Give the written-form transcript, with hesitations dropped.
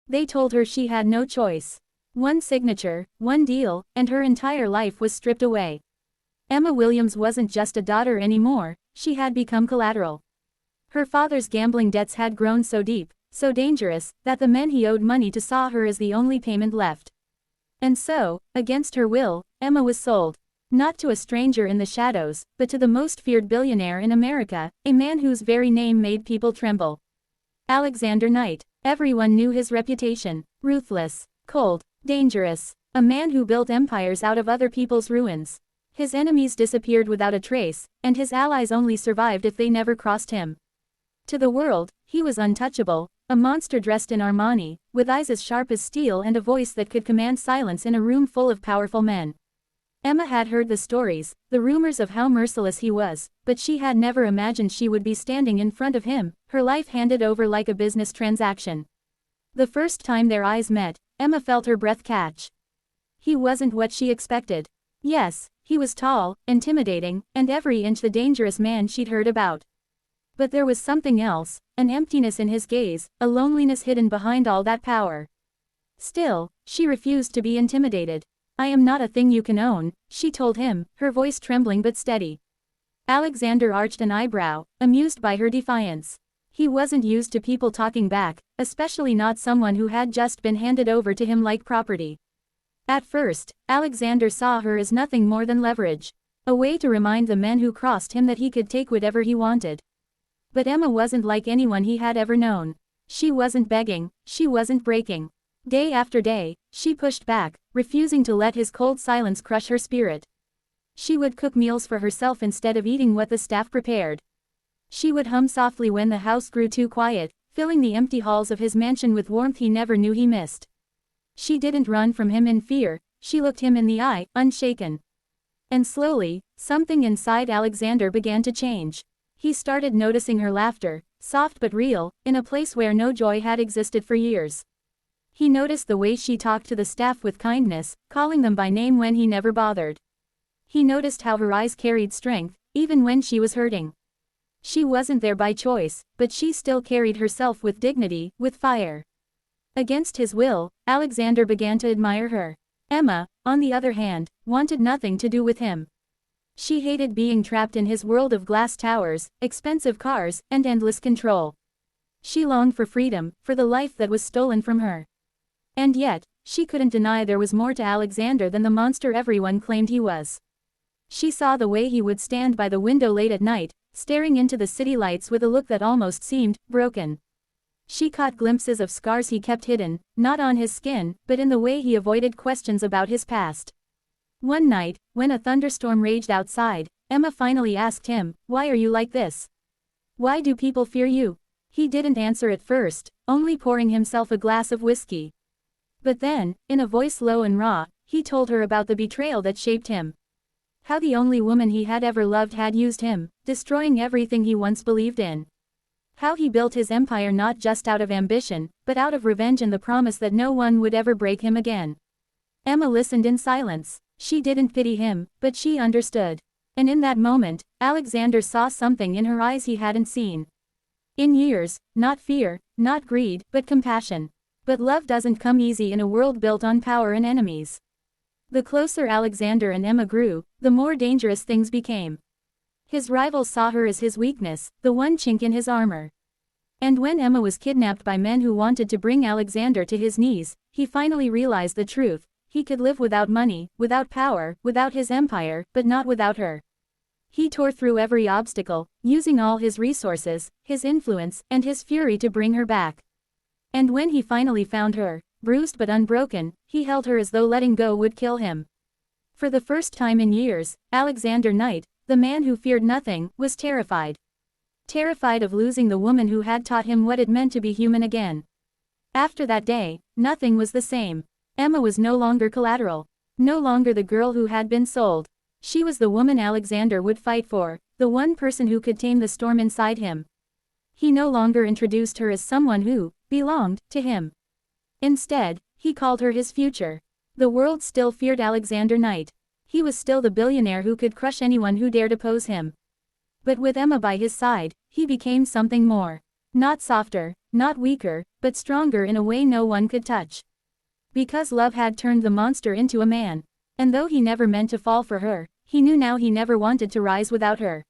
They told her she had no choice. One signature, one deal, and her entire life was stripped away. Emma Williams wasn't just a daughter anymore, she had become collateral. Her father's gambling debts had grown so deep, so dangerous, that the men he owed money to saw her as the only payment left. And so, against her will, Emma was sold. Not to a stranger in the shadows, but to the most feared billionaire in America, a man whose very name made people tremble. Alexander Knight. Everyone knew his reputation. Ruthless, cold, dangerous. A man who built empires out of other people's ruins. His enemies disappeared without a trace, and his allies only survived if they never crossed him. To the world, he was untouchable, a monster dressed in Armani, with eyes as sharp as steel and a voice that could command silence in a room full of powerful men. Emma had heard the stories, the rumors of how merciless he was, but she had never imagined she would be standing in front of him, her life handed over like a business transaction. The first time their eyes met, Emma felt her breath catch. He wasn't what she expected. Yes, he was tall, intimidating, and every inch the dangerous man she'd heard about. But there was something else, an emptiness in his gaze, a loneliness hidden behind all that power. Still, she refused to be intimidated. "I am not a thing you can own," she told him, her voice trembling but steady. Alexander arched an eyebrow, amused by her defiance. He wasn't used to people talking back, especially not someone who had just been handed over to him like property. At first, Alexander saw her as nothing more than leverage. A way to remind the men who crossed him that he could take whatever he wanted. But Emma wasn't like anyone he had ever known. She wasn't begging, she wasn't breaking. Day after day, she pushed back, refusing to let his cold silence crush her spirit. She would cook meals for herself instead of eating what the staff prepared. She would hum softly when the house grew too quiet, filling the empty halls of his mansion with warmth he never knew he missed. She didn't run from him in fear, she looked him in the eye, unshaken. And slowly, something inside Alexander began to change. He started noticing her laughter, soft but real, in a place where no joy had existed for years. He noticed the way she talked to the staff with kindness, calling them by name when he never bothered. He noticed how her eyes carried strength, even when she was hurting. She wasn't there by choice, but she still carried herself with dignity, with fire. Against his will, Alexander began to admire her. Emma, on the other hand, wanted nothing to do with him. She hated being trapped in his world of glass towers, expensive cars, and endless control. She longed for freedom, for the life that was stolen from her. And yet, she couldn't deny there was more to Alexander than the monster everyone claimed he was. She saw the way he would stand by the window late at night, staring into the city lights with a look that almost seemed broken. She caught glimpses of scars he kept hidden, not on his skin, but in the way he avoided questions about his past. One night, when a thunderstorm raged outside, Emma finally asked him, "Why are you like this? Why do people fear you?" He didn't answer at first, only pouring himself a glass of whiskey. But then, in a voice low and raw, he told her about the betrayal that shaped him. How the only woman he had ever loved had used him, destroying everything he once believed in. How he built his empire not just out of ambition, but out of revenge and the promise that no one would ever break him again. Emma listened in silence. She didn't pity him, but she understood. And in that moment, Alexander saw something in her eyes he hadn't seen. In years, not fear, not greed, but compassion. But love doesn't come easy in a world built on power and enemies. The closer Alexander and Emma grew, the more dangerous things became. His rivals saw her as his weakness, the one chink in his armor. And when Emma was kidnapped by men who wanted to bring Alexander to his knees, he finally realized the truth. He could live without money, without power, without his empire, but not without her. He tore through every obstacle, using all his resources, his influence, and his fury to bring her back. And when he finally found her, bruised but unbroken, he held her as though letting go would kill him. For the first time in years, Alexander Knight, the man who feared nothing, was terrified. Terrified of losing the woman who had taught him what it meant to be human again. After that day, nothing was the same. Emma was no longer collateral. No longer the girl who had been sold. She was the woman Alexander would fight for, the one person who could tame the storm inside him. He no longer introduced her as someone who belonged to him. Instead, he called her his future. The world still feared Alexander Knight. He was still the billionaire who could crush anyone who dared oppose him. But with Emma by his side, he became something more. Not softer, Not weaker, but stronger in a way no one could touch. Because love had turned the monster into a man. And though he never meant to fall for her, he knew now he never wanted to rise without her.